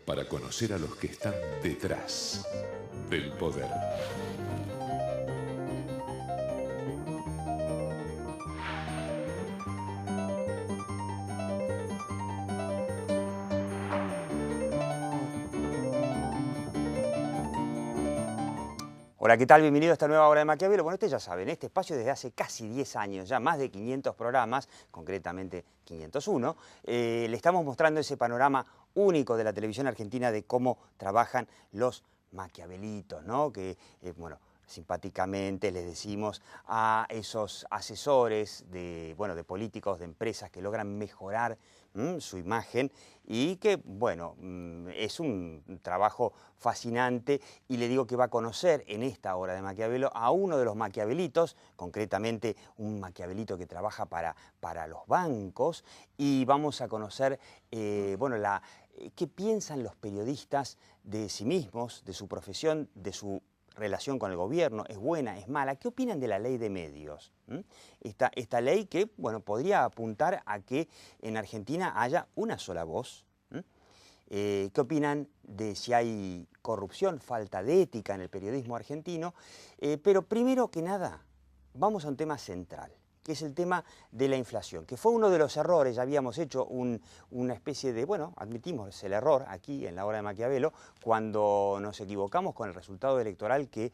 para conocer a los que están detrás del poder. Hola, ¿qué tal? Bienvenido a esta nueva hora de Maquiavelo. Bueno, ustedes ya saben, este espacio desde hace casi 10 años, ya más de 500 programas, concretamente 501, le estamos mostrando ese panorama único de la televisión argentina de cómo trabajan los maquiavelitos, ¿no? Que, bueno, simpáticamente les decimos a esos asesores de, bueno, de políticos, de empresas que logran mejorar su imagen y que, bueno, es un trabajo fascinante y le digo que va a conocer en esta hora de Maquiavelo a uno de los maquiavelitos, concretamente un maquiavelito que trabaja para los bancos y vamos a conocer, bueno, qué piensan los periodistas de sí mismos, de su profesión, de su relación con el gobierno, es buena, es mala. ¿Qué opinan de la ley de medios? Esta ley que, bueno, podría apuntar a que en Argentina haya una sola voz. ¿Qué opinan de si hay corrupción, falta de ética en el periodismo argentino? Pero primero que nada, vamos a un tema central, que es el tema de la inflación, que fue uno de los errores. Ya habíamos hecho una especie de, bueno, admitimos el error aquí en la hora de Maquiavelo, cuando nos equivocamos con el resultado electoral que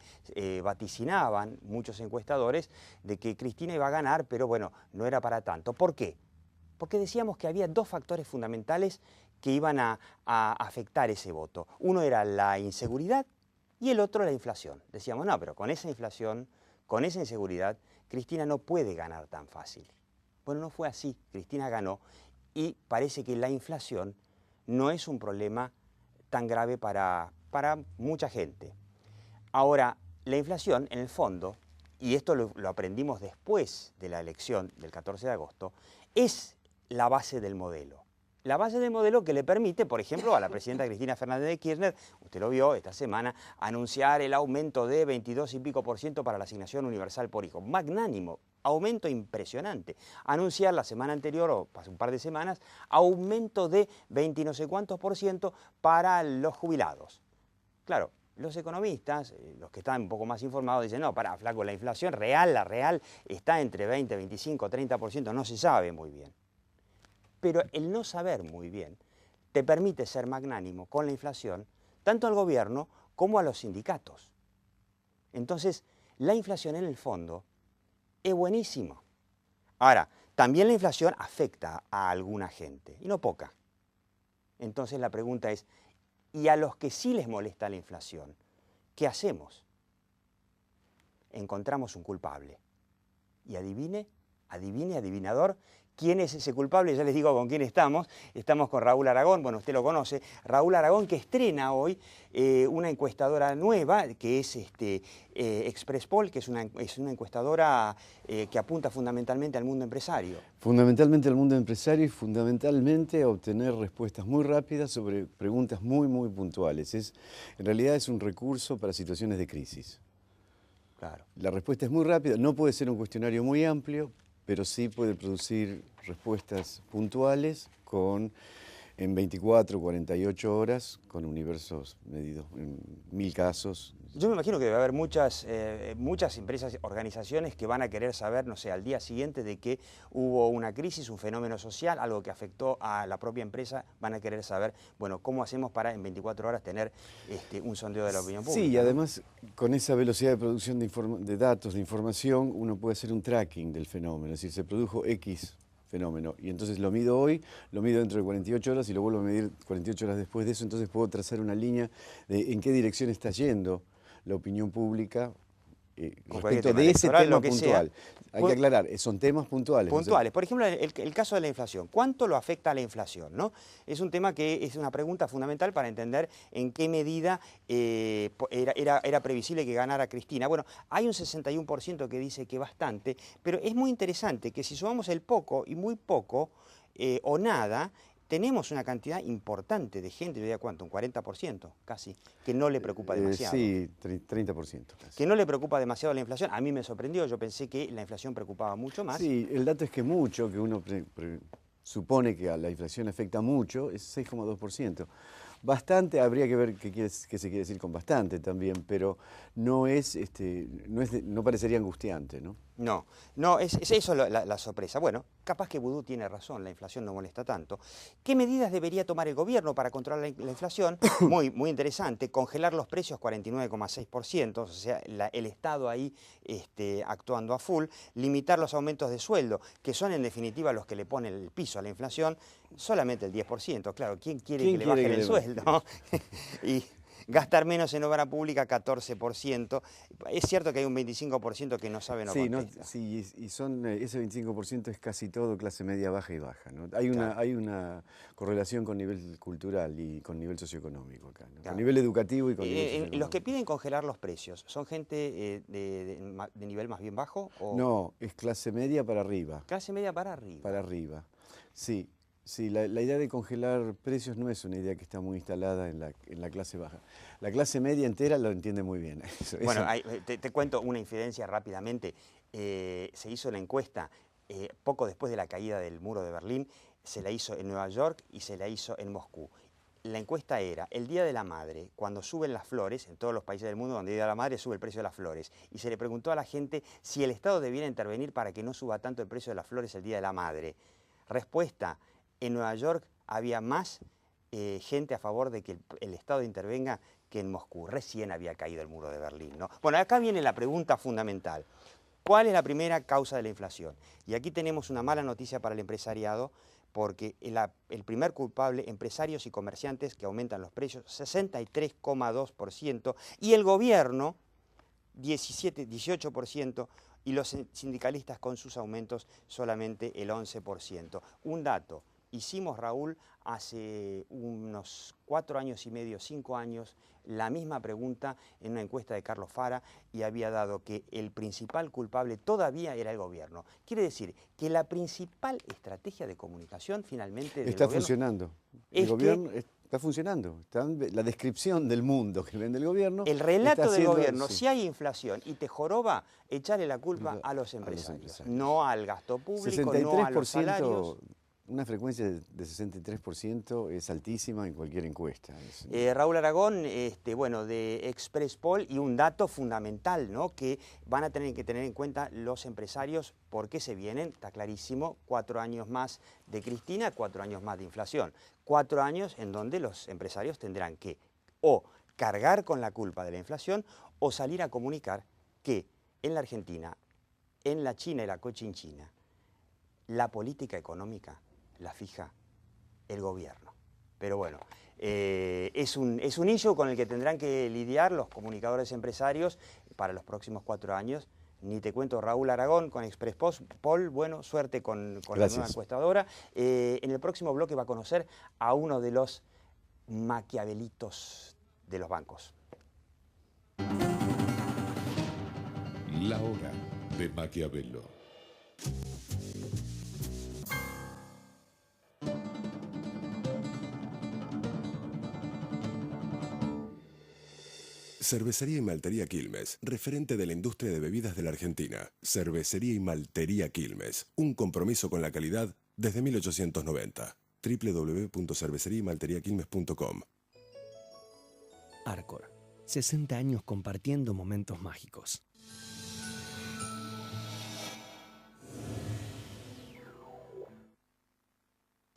vaticinaban muchos encuestadores de que Cristina iba a ganar, pero bueno, no era para tanto. ¿Por qué? Porque decíamos que había dos factores fundamentales que iban a afectar ese voto. Uno era la inseguridad y el otro la inflación. Decíamos, no, pero con esa inflación, con esa inseguridad, Cristina no puede ganar tan fácil. Bueno, no fue así. Cristina ganó y parece que la inflación no es un problema tan grave para mucha gente. Ahora, la inflación, en el fondo, y esto lo aprendimos después de la elección del 14 de agosto, es la base del modelo. La base del modelo que le permite, por ejemplo, a la presidenta Cristina Fernández de Kirchner, usted lo vio esta semana, anunciar el aumento de 22 y pico % para la asignación universal por hijo. Magnánimo, aumento impresionante. Anunciar la semana anterior, o hace un par de semanas, aumento de 20 y no sé cuántos % para los jubilados. Claro, los economistas, los que están un poco más informados, dicen, no, pará, flaco, la inflación real, la real, está entre 20, 25, 30%, no se sabe muy bien. Pero el no saber muy bien te permite ser magnánimo con la inflación, tanto al gobierno como a los sindicatos. Entonces, la inflación en el fondo es buenísimo. Ahora, también la inflación afecta a alguna gente, y no poca. Entonces la pregunta es, ¿y a los que sí les molesta la inflación, qué hacemos? Encontramos un culpable. Y adivinador, ¿quién es ese culpable? Ya les digo con quién estamos. Estamos con Raúl Aragón, bueno, usted lo conoce. Raúl Aragón, que estrena hoy una encuestadora nueva, que es Expresspol, que es una encuestadora que apunta fundamentalmente al mundo empresario. Fundamentalmente al mundo empresario y fundamentalmente a obtener respuestas muy rápidas sobre preguntas muy, muy puntuales. En realidad es un recurso para situaciones de crisis. Claro. La respuesta es muy rápida, no puede ser un cuestionario muy amplio, pero sí puede producir respuestas puntuales en 24, 48 horas, con universos medidos en 1000 casos. Yo me imagino que debe haber muchas empresas, organizaciones que van a querer saber, no sé, al día siguiente de que hubo una crisis, un fenómeno social, algo que afectó a la propia empresa, van a querer saber, bueno, ¿cómo hacemos para en 24 horas tener un sondeo de la opinión pública? Sí, y además con esa velocidad de producción de datos, de información, uno puede hacer un tracking del fenómeno, es decir, se produjo X fenómeno y entonces lo mido hoy, lo mido dentro de 48 horas y lo vuelvo a medir 48 horas después de eso, entonces puedo trazar una línea de en qué dirección está yendo la opinión pública respecto de ese tema puntual. Hay que aclarar, son temas puntuales. Puntuales. Por ejemplo, el caso de la inflación. ¿Cuánto lo afecta a la inflación? ¿No? Es un tema que es una pregunta fundamental para entender en qué medida era previsible que ganara Cristina. Bueno, hay un 61% que dice que bastante, pero es muy interesante que si sumamos el poco y muy poco o nada, tenemos una cantidad importante de gente, yo diría cuánto, un 40% casi, que no le preocupa demasiado. Sí, 30%. Casi. Que no le preocupa demasiado la inflación. A mí me sorprendió, yo pensé que la inflación preocupaba mucho más. Sí, el dato es que mucho, que uno supone que a la inflación afecta mucho, es 6,2%. Bastante, habría que ver qué se quiere decir con bastante también, pero no no parecería angustiante, ¿no? No, no, es eso la sorpresa. Bueno, capaz que Vudú tiene razón, la inflación no molesta tanto. ¿Qué medidas debería tomar el gobierno para controlar la inflación? Muy interesante, congelar los precios 49,6%, o sea, el Estado ahí actuando a full, limitar los aumentos de sueldo, que son en definitiva los que le ponen el piso a la inflación, solamente el 10%. Claro, ¿quién quiere que le bajen el sueldo? Y gastar menos en obra pública, 14%. Es cierto que hay un 25% que no sabe, no contesta. Sí, y ese 25% es casi todo clase media, baja y baja, ¿no? Hay una correlación con nivel cultural y con nivel socioeconómico acá, ¿no? Con nivel educativo y con nivel socioeconómico. ¿Los que piden congelar los precios son gente de nivel más bien bajo? ¿O? No, es clase media para arriba. Clase media para arriba. Para arriba, sí. Sí, la idea de congelar precios no es una idea que está muy instalada en la clase baja. La clase media entera lo entiende muy bien. Bueno, te cuento una infidencia rápidamente. Se hizo la encuesta poco después de la caída del muro de Berlín, se la hizo en Nueva York y se la hizo en Moscú. La encuesta era, el Día de la Madre, cuando suben las flores, en todos los países del mundo donde el Día de la Madre sube el precio de las flores, y se le preguntó a la gente si el Estado debiera intervenir para que no suba tanto el precio de las flores el Día de la Madre. Respuesta: en Nueva York había más gente a favor de que el Estado intervenga que en Moscú. Recién había caído el muro de Berlín, ¿no? Bueno, acá viene la pregunta fundamental. ¿Cuál es la primera causa de la inflación? Y aquí tenemos una mala noticia para el empresariado, porque el primer culpable, empresarios y comerciantes que aumentan los precios, 63,2%, y el gobierno, 18%, y los sindicalistas con sus aumentos solamente el 11%. Un dato. Hicimos, Raúl, hace unos 4 años y medio, 5 años, la misma pregunta en una encuesta de Carlos Fara y había dado que el principal culpable todavía era el gobierno. Quiere decir que la principal estrategia de comunicación finalmente del está funcionando. El gobierno está funcionando. La descripción del mundo que vende el gobierno. El relato del gobierno, sí. Si hay inflación y te joroba, echarle la culpa a los empresarios. No al gasto público, no a los salarios. Una frecuencia de 63% es altísima en cualquier encuesta. Raúl Aragón, bueno, de Express Poll, y un dato fundamental, ¿no?, que van a tener que tener en cuenta los empresarios porque se vienen, está clarísimo, 4 años más de Cristina, 4 años más de inflación. 4 años en donde los empresarios tendrán que o cargar con la culpa de la inflación o salir a comunicar que en la Argentina, en la China y la Cochinchina, la política económica la fija el gobierno. Pero bueno, es un issue con el que tendrán que lidiar los comunicadores empresarios para los próximos 4 años. Ni te cuento, Raúl Aragón con Express Poll, bueno, suerte con la nueva encuestadora. En el próximo bloque va a conocer a uno de los maquiavelitos de los bancos. La hora de Maquiavelo. Cervecería y Maltería Quilmes, referente de la industria de bebidas de la Argentina. Cervecería y Maltería Quilmes, un compromiso con la calidad desde 1890. www.cerveceriaymalteriaquilmes.com. Arcor, 60 años compartiendo momentos mágicos.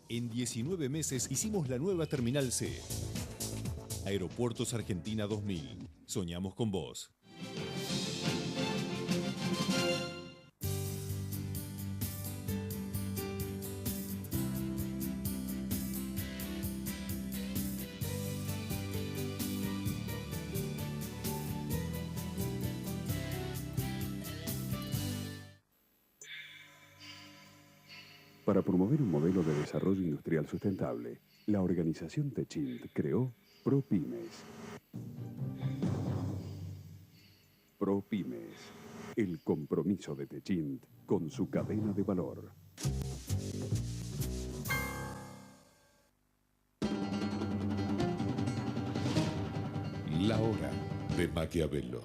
En 19 meses hicimos la nueva Terminal C. Aeropuertos Argentina 2000. Soñamos con vos. Para promover un modelo de desarrollo industrial sustentable, la organización Techint creó ProPymes. ProPymes, el compromiso de Techint con su cadena de valor. La hora de Maquiavelo.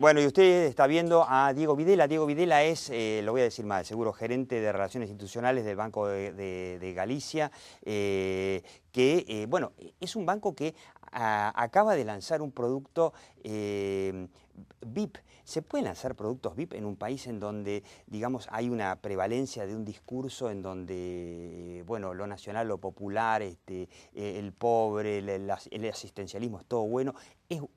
Bueno, y usted está viendo a Diego Videla. Diego Videla es, lo voy a decir mal, seguro gerente de Relaciones Institucionales del Banco de Galicia, que, bueno, es un banco que acaba de lanzar un producto VIP. ¿Se pueden lanzar productos VIP en un país en donde, digamos, hay una prevalencia de un discurso en donde, bueno, lo nacional, lo popular, el pobre, el asistencialismo es todo bueno?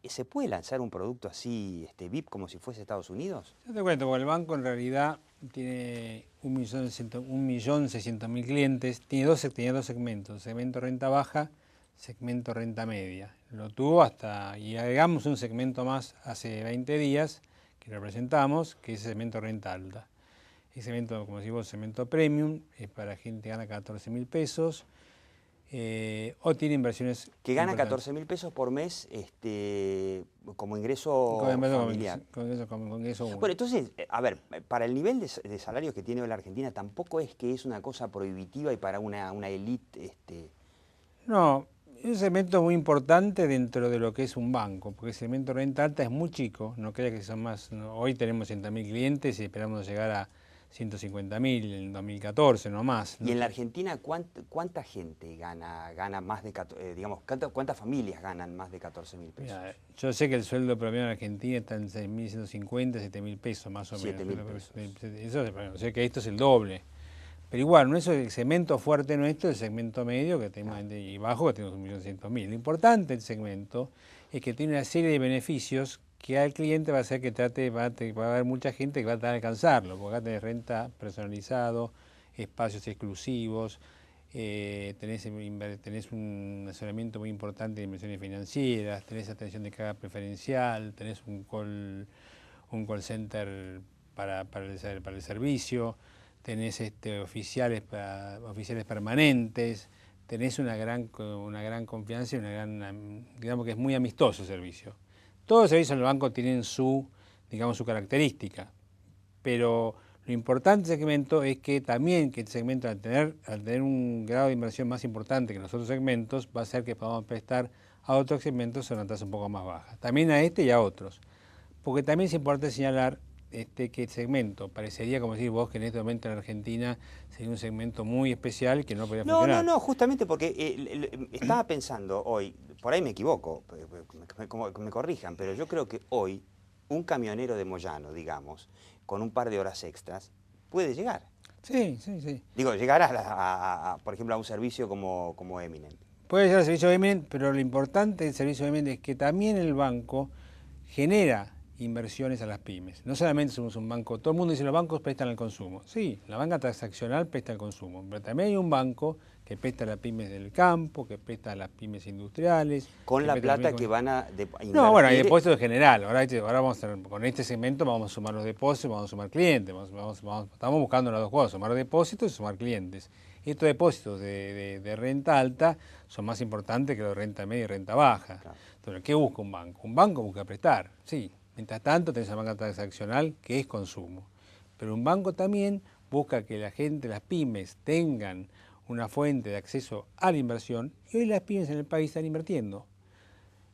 ¿Se puede lanzar un producto así, VIP, como si fuese Estados Unidos? Yo te cuento, porque el banco en realidad tiene 1.600.000 clientes, tenía dos segmentos, segmento renta baja, segmento renta media. Lo tuvo hasta, y agregamos un segmento más hace 20 días, que lo presentamos, que es el segmento renta alta. El segmento, como decimos, segmento premium, es para gente que gana 14.000 pesos, o tiene inversiones que gana importantes. 14.000 pesos por mes como ingreso familiar. Con ingreso bueno, entonces, a ver, para el nivel de salarios que tiene hoy la Argentina, tampoco es que es una cosa prohibitiva y para una élite... No, es un segmento muy importante dentro de lo que es un banco, porque el segmento renta alta es muy chico, no crea que son más, no, hoy tenemos 100.000 clientes y esperamos llegar a 150.000 en 2014, no más. ¿Y en la Argentina cuánta gente gana más de, digamos, cuántas familias ganan más de 14.000 pesos? Mira, yo sé que el sueldo promedio en Argentina está en 6.150, 7.000 pesos más o menos. 7.000 pesos. Eso, bueno, o sea que esto es el doble. Pero igual, no es el segmento fuerte nuestro, el segmento medio que tenemos y bajo que tenemos 1.100.000. Lo importante del segmento es que tiene una serie de beneficios que al cliente va a hacer que va a haber mucha gente que va a tratar de alcanzarlo, porque acá tenés renta personalizado, espacios exclusivos, tenés un asesoramiento muy importante de inversiones financieras, tenés atención de carga preferencial, tenés un call center para el servicio, tenés oficiales permanentes, tenés una gran confianza y digamos que es muy amistoso el servicio. Todos los servicios del banco tienen su característica, pero lo importante del segmento es que también que el segmento al tener un grado de inversión más importante que los otros segmentos va a hacer que podamos prestar a otros segmentos a una tasa un poco más baja. También a este y a otros, porque también es importante señalar que el segmento parecería, como decís vos, que en este momento en Argentina sería un segmento muy especial que no podría funcionar. No, justamente porque estaba pensando hoy, por ahí me equivoco, me corrijan, pero yo creo que hoy un camionero de Moyano, digamos, con un par de horas extras, puede llegar. Sí. Digo, llegar por ejemplo, a un servicio como Eminent. Puede llegar al servicio de Eminent, pero lo importante del servicio de Eminent es que también el banco genera inversiones a las pymes. No solamente somos un banco, todo el mundo dice los bancos prestan al consumo. Sí, la banca transaccional presta al consumo, pero también hay un banco que presta a las pymes del campo, que presta a las pymes industriales. Con la plata que van a invertir. No, bueno, hay depósitos en general. Ahora vamos a con este segmento vamos a sumar los depósitos, vamos a sumar clientes. Estamos buscando las dos cosas, sumar depósitos y sumar clientes. Y estos depósitos de renta alta son más importantes que los de renta media y renta baja. Claro. Entonces, ¿qué busca un banco? Un banco busca prestar, sí. Mientras tanto tenés la banca transaccional que es consumo. Pero un banco también busca que la gente, las pymes, tengan una fuente de acceso a la inversión y hoy las pymes en el país están invirtiendo.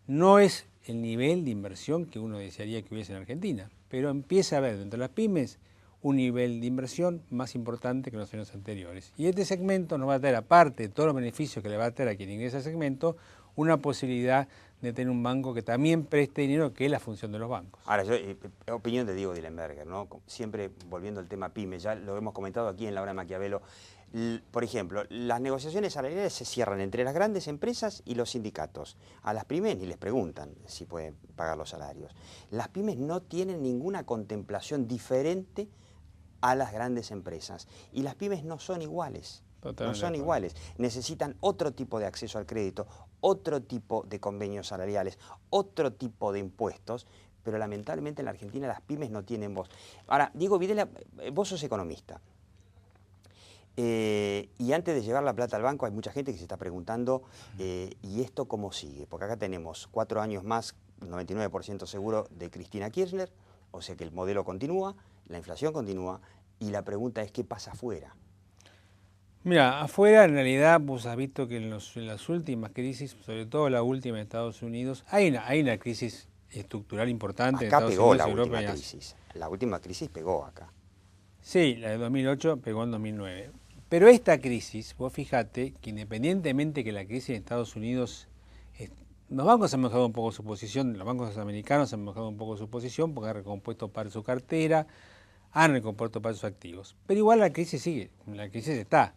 No es el nivel de inversión que uno desearía que hubiese en Argentina, pero empieza a haber dentro de las pymes un nivel de inversión más importante que en los años anteriores. Y este segmento nos va a traer, aparte de todos los beneficios que le va a traer a quien ingresa al segmento, una posibilidad de tener un banco que también preste dinero, que es la función de los bancos. Ahora, opinión de Diego Dillenberger, ¿no? Siempre volviendo al tema PYME, ya lo hemos comentado aquí en la hora de Maquiavelo. Por ejemplo, las negociaciones salariales se cierran entre las grandes empresas y los sindicatos. A las pymes ni les preguntan si pueden pagar los salarios. Las pymes no tienen ninguna contemplación diferente a las grandes empresas. Y las pymes no son iguales. No son iguales, necesitan otro tipo de acceso al crédito, otro tipo de convenios salariales, otro tipo de impuestos, pero lamentablemente en la Argentina las pymes no tienen voz. Ahora, Diego Videla, vos sos economista, y antes de llevar la plata al banco hay mucha gente que se está preguntando, ¿y esto cómo sigue? Porque acá tenemos 4 años más, 99% seguro, de Cristina Kirchner, o sea que el modelo continúa, la inflación continúa, y la pregunta es ¿qué pasa afuera? Mira, afuera en realidad vos has visto que en las últimas crisis, sobre todo la última de Estados Unidos, hay una crisis estructural importante. Acá en Estados pegó Unidos, la Europa última y Asia. crisis. La última crisis pegó acá. Sí, la de 2008 pegó en 2009. Pero esta crisis, vos fijate que independientemente que la crisis en Estados Unidos, los bancos han mejorado un poco su posición, los bancos americanos han mejorado un poco su posición porque han recompuesto parte de su cartera, han recompuesto parte de sus activos. Pero igual la crisis sigue, la crisis está.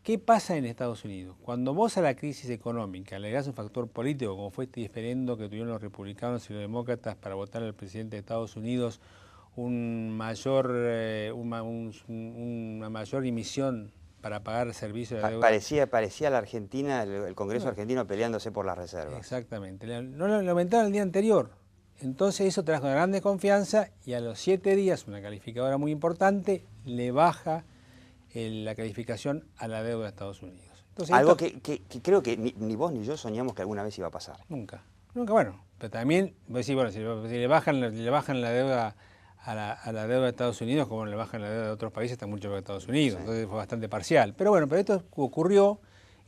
¿Qué pasa en Estados Unidos? Cuando vos a la crisis económica le das un factor político, como fue este diferendo que tuvieron los republicanos y los demócratas para votar al presidente de Estados Unidos, una mayor emisión para pagar servicios de la deuda. Parecía la Argentina, el Congreso argentino peleándose por las reservas. Exactamente. No lo aumentaron el día anterior. Entonces eso trajo una gran desconfianza y a los 7 días, una calificadora muy importante, le baja la calificación a la deuda de Estados Unidos. Entonces, algo que creo que ni vos ni yo soñamos que alguna vez iba a pasar. Nunca, bueno. Pero también, vos decís, bueno, si le bajan la deuda a la deuda de Estados Unidos, como le bajan la deuda de otros países, está mucho peor que Estados Unidos. Sí. Entonces fue bastante parcial. Pero bueno, esto ocurrió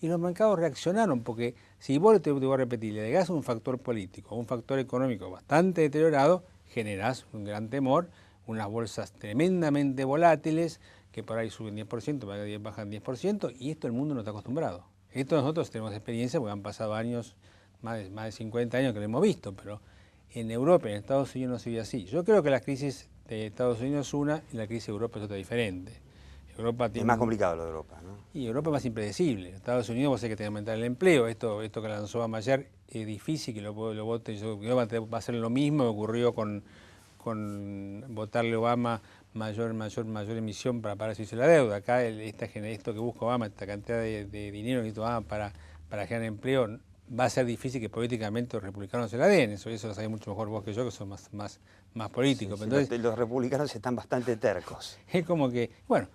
y los mercados reaccionaron, porque si vos, te voy a repetir, le agregás un factor político, un factor económico bastante deteriorado, generás un gran temor, unas bolsas tremendamente volátiles, que por ahí suben 10%, por ahí bajan 10%, y esto el mundo no está acostumbrado. Esto nosotros tenemos experiencia porque han pasado años, más de 50 años que lo hemos visto, pero en Europa y en Estados Unidos no se ve así. Yo creo que la crisis de Estados Unidos es una y la crisis de Europa es otra diferente. Europa tiene, es más complicado lo de Europa, ¿no? Y Europa es más impredecible. Estados Unidos vos sabés que tiene que aumentar el empleo. Esto que lanzó Obama ayer es difícil que lo vote. Va a ser lo mismo que ocurrió con votarle a Obama mayor emisión para pagar la deuda. Acá esto que busca Obama, esta cantidad de dinero que necesita Obama para generar empleo, va a ser difícil que políticamente los republicanos se la den. Eso lo sabés mucho mejor vos que yo, que son más políticos. Sí, entonces, los republicanos están bastante tercos. Es como que, bueno,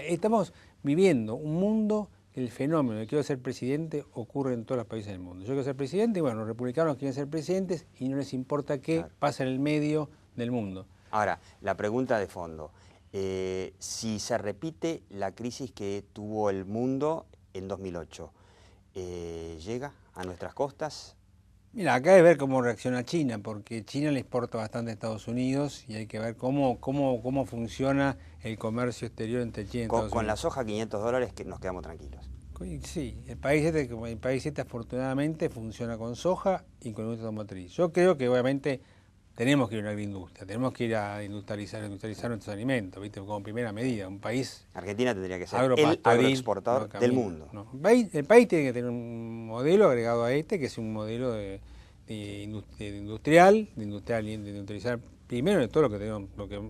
estamos viviendo un mundo que el fenómeno de quiero ser presidente ocurre en todos los países del mundo. Yo quiero ser presidente y bueno, los republicanos quieren ser presidentes y no les importa qué pasa en el medio del mundo. Ahora, la pregunta de fondo. Si se repite la crisis que tuvo el mundo en 2008, ¿llega a nuestras costas? Mira, acá hay que ver cómo reacciona China, porque China le exporta bastante a Estados Unidos y hay que ver cómo funciona el comercio exterior entre China y Estados Unidos. Con la soja $500 que nos quedamos tranquilos. Sí, el país este afortunadamente funciona con soja y con industria automotriz. Yo creo que obviamente tenemos que ir a una agroindustria, tenemos que ir a industrializar nuestros alimentos, ¿viste? Como primera medida. Un país... Argentina tendría que ser el agroexportador del mundo. No. El país tiene que tener un modelo agregado a que es un modelo de industrializar primero de todo lo que tenemos, lo que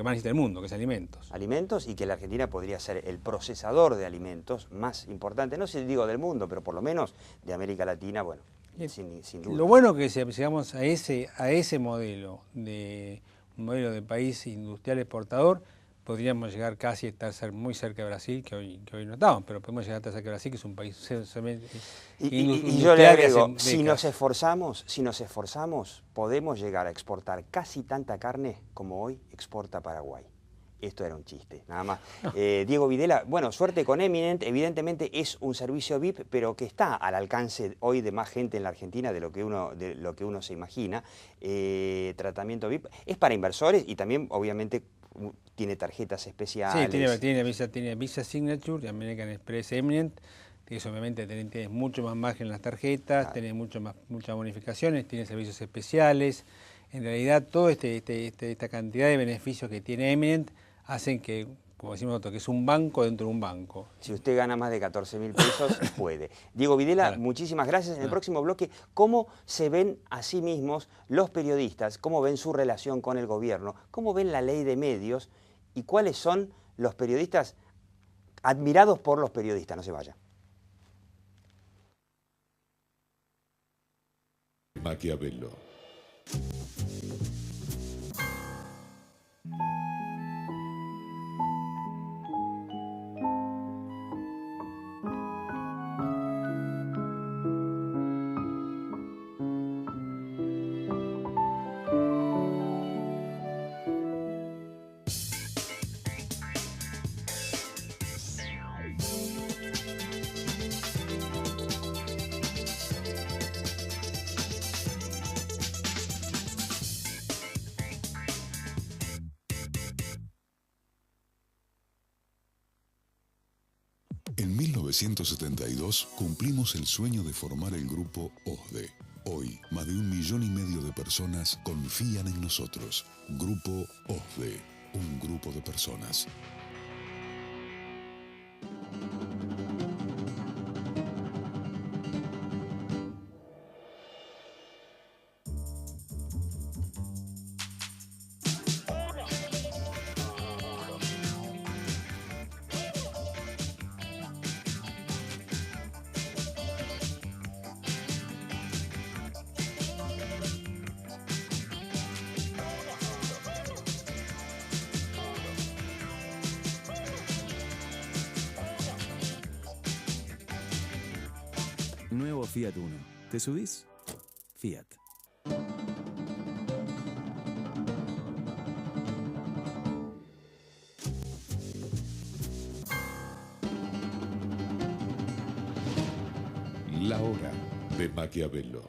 más necesita el mundo, que es alimentos. Alimentos, y que la Argentina podría ser el procesador de alimentos más importante, no sé si digo del mundo, pero por lo menos de América Latina, bueno. Sin duda. Lo bueno que si llegamos a ese modelo, un modelo de país industrial exportador, podríamos llegar casi a estar muy cerca de Brasil, que hoy no estamos, pero podemos llegar a estar cerca de Brasil, que es un país y yo le agrego, si nos esforzamos, podemos llegar a exportar casi tanta carne como hoy exporta Paraguay. Esto era un chiste, nada más. Diego Videla, bueno, suerte con Eminent. Evidentemente es un servicio VIP, pero que está al alcance hoy de más gente en la Argentina de lo que uno se imagina. Tratamiento VIP es para inversores y también, obviamente, tiene tarjetas especiales. Sí, tiene Visa Signature, American Express Eminent. Eso obviamente tenés mucho más margen en las tarjetas, tenés muchas bonificaciones, tiene servicios especiales. En realidad, toda esta cantidad de beneficios que tiene Eminent hacen que, como decimos nosotros, que es un banco dentro de un banco. Si usted gana más de 14.000 pesos, puede. Diego Videla, muchísimas gracias. En el próximo bloque, ¿cómo se ven a sí mismos los periodistas? ¿Cómo ven su relación con el gobierno? ¿Cómo ven la ley de medios? ¿Y cuáles son los periodistas admirados por los periodistas? No se vayan. Maquiavelo. En 1972 cumplimos el sueño de formar el grupo OSDE. Hoy, más de 1,5 millones de personas confían en nosotros. Grupo OSDE, un grupo de personas. Nuevo Fiat Uno. ¿Te subís? Fiat. La hora de Maquiavelo.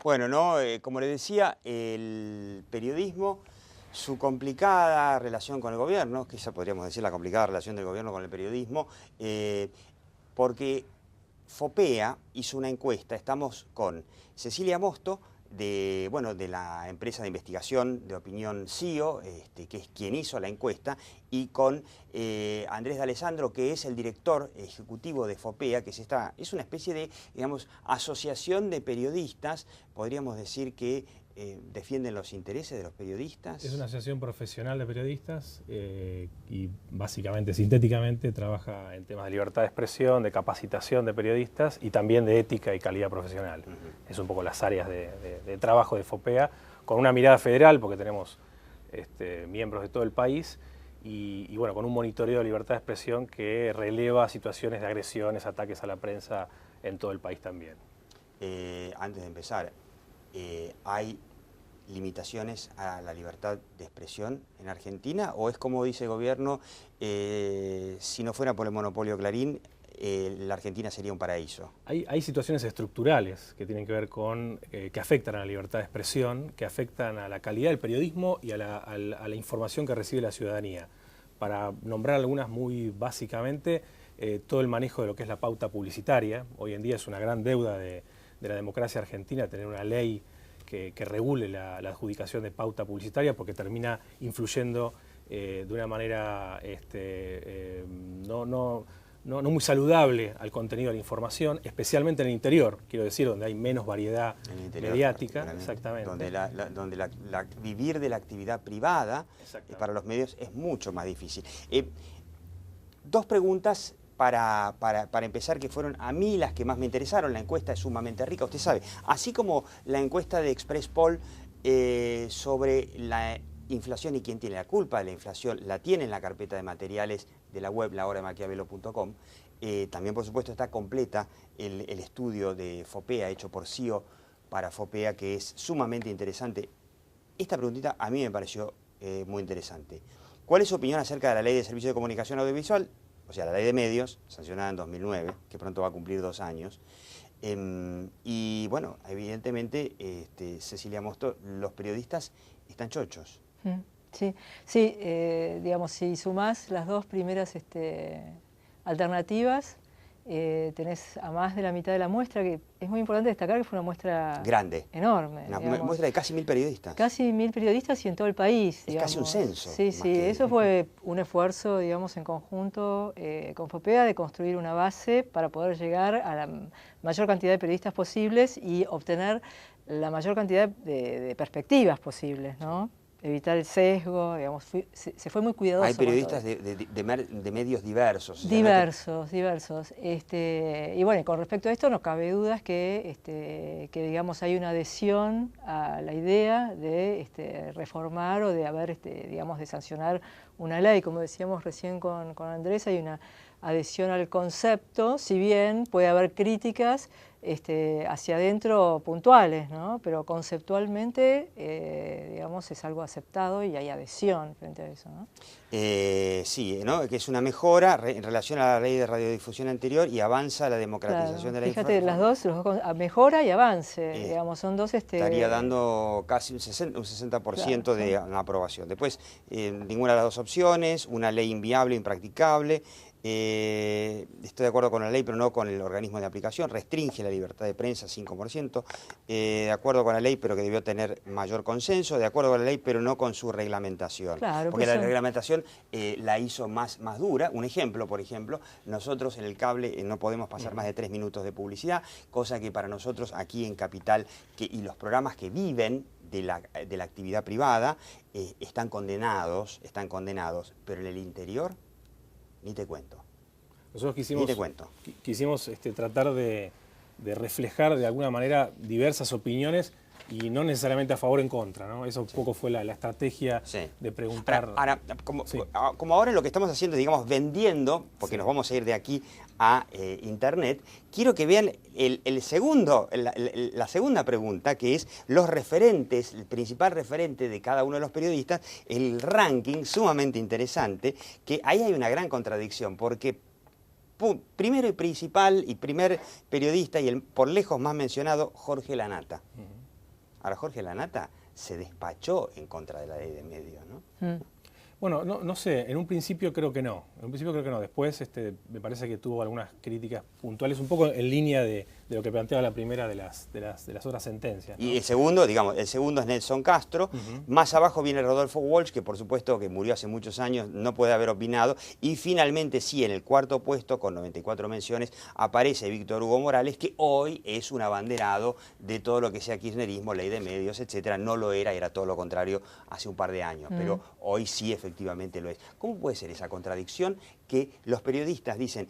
Bueno, ¿no? Como le decía, el periodismo, su complicada relación con el gobierno, que ya podríamos decir la complicada relación del gobierno con el periodismo, porque FOPEA hizo una encuesta, estamos con Cecilia Mosto, de la empresa de investigación de opinión CIO, que es quien hizo la encuesta, y con Andrés D'Alessandro, que es el director ejecutivo de FOPEA, que es una especie de, digamos, asociación de periodistas, podríamos decir que defienden los intereses de los periodistas. Es una asociación profesional de periodistas y básicamente, sintéticamente, trabaja en temas de libertad de expresión, de capacitación de periodistas y también de ética y calidad profesional. Es un poco las áreas de trabajo de FOPEA, con una mirada federal, porque tenemos miembros de todo el país, y bueno, con un monitoreo de libertad de expresión que releva situaciones de agresiones, ataques a la prensa en todo el país también. Antes de empezar, ¿hay limitaciones a la libertad de expresión en Argentina? ¿O es como dice el gobierno, si no fuera por el monopolio Clarín, la Argentina sería un paraíso? Hay situaciones estructurales que tienen que ver con, que afectan a la libertad de expresión, que afectan a la calidad del periodismo y a la información que recibe la ciudadanía. Para nombrar algunas muy básicamente, todo el manejo de lo que es la pauta publicitaria. Hoy en día es una gran deuda de la democracia argentina tener una ley que regule la adjudicación de pauta publicitaria, porque termina influyendo de una manera no muy saludable al contenido de la información, especialmente en el interior, quiero decir, donde hay menos variedad mediática. Exactamente. Donde vivir de la actividad privada para los medios es mucho más difícil. Dos preguntas para empezar, que fueron a mí las que más me interesaron. La encuesta es sumamente rica, usted sabe, así como la encuesta de Express Poll sobre la inflación y quién tiene la culpa de la inflación, la tiene en la carpeta de materiales de la web lahorademaquiavelo.com. También, por supuesto, está completa el estudio de FOPEA hecho por CIO para FOPEA, que es sumamente interesante. Esta preguntita a mí me pareció muy interesante. ¿Cuál es su opinión acerca de la Ley de Servicios de Comunicación Audiovisual? O sea, la Ley de Medios, sancionada en 2009, que pronto va a cumplir 2 años. Y bueno, evidentemente, Cecilia Mosto, los periodistas están chochos. Sí, digamos, si sumás las dos primeras alternativas, tenés a más de la mitad de la muestra, que es muy importante destacar que fue una muestra grande, enorme. Una muestra de casi 1000 periodistas. Casi 1000 periodistas y en todo el país. Es casi un censo. Sí, eso fue un esfuerzo, digamos, en conjunto con FOPEA de construir una base para poder llegar a la mayor cantidad de periodistas posibles y obtener la mayor cantidad de perspectivas posibles, ¿no? Evitar el sesgo, digamos, se fue muy cuidadoso. Hay periodistas de medios diversos. Diversos. Y bueno, con respecto a esto no cabe dudas que digamos, hay una adhesión a la idea de reformar o de haber, digamos, de sancionar una ley. Como decíamos recién con Andrés, hay una adhesión al concepto, si bien puede haber críticas hacia adentro puntuales, ¿no? Pero conceptualmente, digamos, es algo aceptado y hay adhesión frente a eso, ¿no? Sí, ¿no? Que es una mejora en relación a la ley de radiodifusión anterior y avanza la democratización de la información. Fíjate, los dos, mejora y avance, digamos, son dos... Estaría dando casi un 60% de aprobación. Después, ninguna de las dos opciones, una ley inviable, impracticable. Estoy de acuerdo con la ley, pero no con el organismo de aplicación. Restringe la libertad de prensa 5%. De acuerdo con la ley, pero que debió tener mayor consenso. De acuerdo con la ley, pero no con su reglamentación. Claro, porque pues la reglamentación la hizo más dura. Un ejemplo, por ejemplo, nosotros en el cable no podemos pasar más de 3 minutos de publicidad, cosa que para nosotros aquí en Capital, y los programas que viven de la actividad privada están condenados, pero en el interior ni te cuento. Nosotros quisimos tratar de reflejar de alguna manera diversas opiniones y no necesariamente a favor o en contra, ¿no? Eso un poco fue la estrategia de preguntar. Ahora, como ahora lo que estamos haciendo es, digamos, vendiendo, porque nos vamos a ir de aquí a Internet, quiero que vean la segunda pregunta, que es los referentes, el principal referente de cada uno de los periodistas, el ranking sumamente interesante, que ahí hay una gran contradicción, porque primero y principal y primer periodista y el por lejos más mencionado, Jorge Lanata. Ahora, Jorge Lanata se despachó en contra de la ley de medios, ¿no? Bueno, no sé, en un principio creo que no. Después me parece que tuvo algunas críticas puntuales, un poco en línea de lo que planteaba la primera de las otras sentencias, ¿no? Y el segundo es Nelson Castro. Más abajo viene Rodolfo Walsh, que por supuesto que murió hace muchos años, no puede haber opinado. Y finalmente sí, en el cuarto puesto, con 94 menciones, aparece Víctor Hugo Morales, que hoy es un abanderado de todo lo que sea kirchnerismo, ley de medios, etcétera. No lo era todo lo contrario hace un par de años, pero hoy sí efectivamente lo es. ¿Cómo puede ser esa contradicción que los periodistas dicen,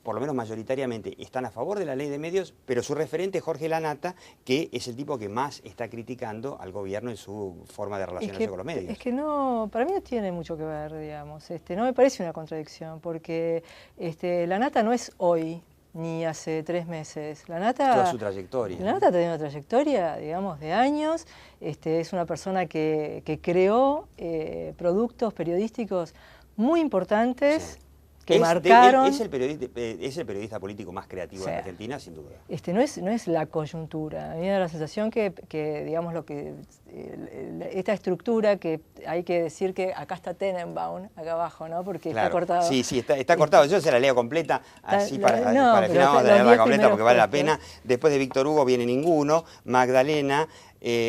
por lo menos mayoritariamente, están a favor de la ley de medios, pero su referente es Jorge Lanata, que es el tipo que más está criticando al gobierno en su forma de relacionarse con los medios? Es que no, para mí no tiene mucho que ver, digamos. No me parece una contradicción, porque Lanata no es hoy, ni hace 3 meses. Lanata, toda su trayectoria. Lanata tiene una trayectoria, digamos, de años. Es una persona que creó productos periodísticos muy importantes, que marcaron... Es el periodista político más creativo de Argentina, sin duda. No es la coyuntura. A mí me da la sensación que digamos, esta estructura, que hay que decir que acá está Tenenbaum, acá abajo, ¿no? Porque está cortado. Sí, está cortado. Yo se la leo completa, así para el final vamos a leerla completa porque vale la pena. Después de Víctor Hugo viene ninguno, Magdalena,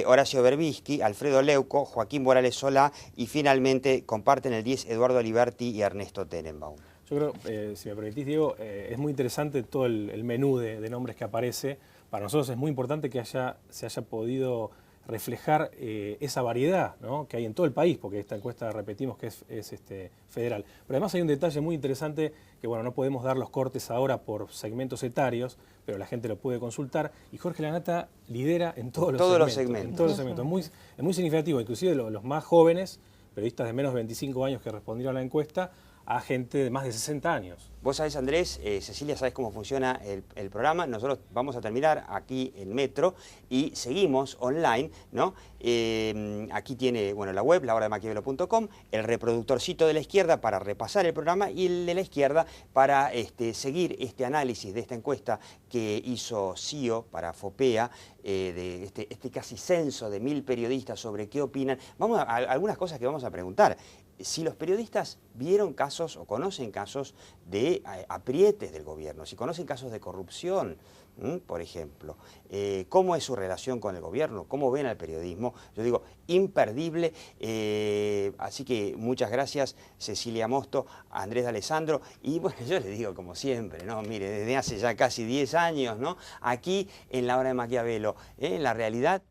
Horacio Berbisky, Alfredo Leuco, Joaquín Morales Solá y finalmente comparten el 10 Eduardo Aliberti y Ernesto Tenenbaum. Yo creo, si me permitís, Diego, es muy interesante todo el menú de nombres que aparece. Para nosotros es muy importante que se haya podido reflejar esa variedad, ¿no?, que hay en todo el país, porque esta encuesta, repetimos, que es federal. Pero además hay un detalle muy interesante que, bueno, no podemos dar los cortes ahora por segmentos etarios, pero la gente lo puede consultar, y Jorge Lanata lidera en todos los segmentos. Es muy significativo, inclusive los más jóvenes, periodistas de menos de 25 años que respondieron a la encuesta, a gente de más de 60 años. Vos sabés, Andrés, Cecilia, sabés cómo funciona el programa. Nosotros vamos a terminar aquí en Metro y seguimos online, ¿no? Aquí tiene, bueno, la web, lahora-de-maquiavelo.com, el reproductorcito de la izquierda para repasar el programa y el de la izquierda para seguir este análisis de esta encuesta que hizo CIO para FOPEA, de este casi censo de 1000 periodistas sobre qué opinan. Vamos a algunas cosas que vamos a preguntar. Si los periodistas vieron casos o conocen casos de aprietes del gobierno, si conocen casos de corrupción, por ejemplo, cómo es su relación con el gobierno, cómo ven al periodismo, yo digo, imperdible. Así que muchas gracias, Cecilia Mosto, Andrés D'Alessandro, y bueno, yo les digo como siempre, ¿no? Mire, desde hace ya casi 10 años, ¿no?, aquí en La Hora de Maquiavelo, la realidad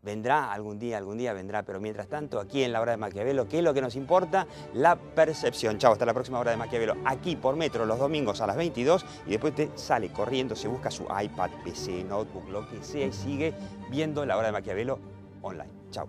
vendrá, algún día vendrá, pero mientras tanto, aquí en La Hora de Maquiavelo, ¿qué es lo que nos importa? La percepción. Chao, hasta la próxima Hora de Maquiavelo, aquí por Metro, los domingos a las 22, y después usted sale corriendo, se busca su iPad, PC, notebook, lo que sea, y sigue viendo La Hora de Maquiavelo online. Chao.